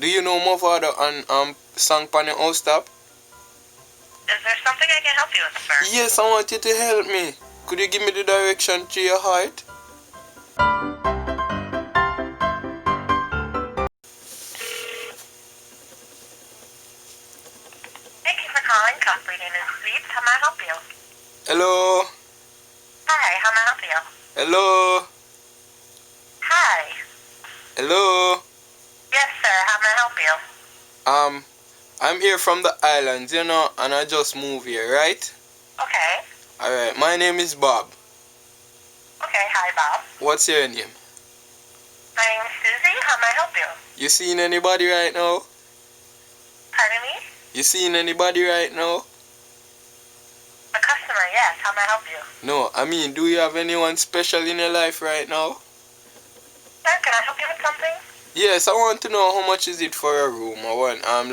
Do you know Mavado and song pan your house top? Is there something I can help you with, sir? Yes, I want you to help me. Could you give me the direction to your heart? Thank you for calling Comfort Inn and Suites. How may I help you? Hello? Hi, how may I help you? Hello? Hi. Hello? Yes, sir. How may I help you? I'm here from the islands, and I just moved here, right? Okay. Alright, my name is Bob. Okay, hi, Bob. What's your name? My name is Susie. How may I help you? You seen anybody right now? Pardon me? You seen anybody right now? A customer, yes. How may I help you? No, I mean, do you have anyone special in your life right now? Sir, can I help you with something? Yes, I want to know how much is it for a room,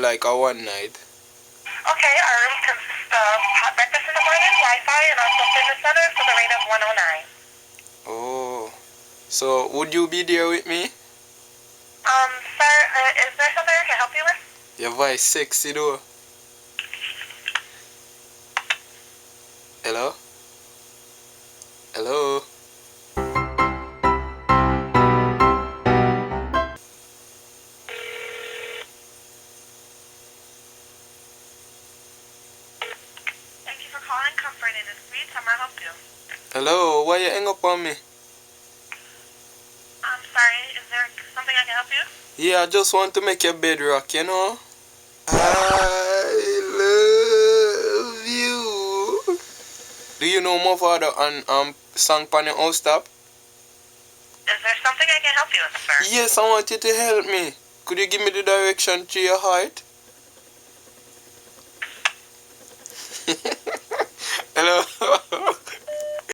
like a one night. Okay, our room consists of hot breakfast in the morning, Wi-Fi, and also fitness center for the rate of 109. Oh, so would you be there with me? Sir, is there something I can help you with? Your voice sexy though. Hello? Hello? Thank you for calling Comfort Inn and Suites. How may I help you? Hello, why you hang up on me? I'm sorry, is there something I can help you? Yeah, I just want to make your bed rock, you know? I love you. Do you know Mavado and song pan your house top? Is there something I can help you with, sir? Yes, I want you to help me. Could you give me the direction to your heart?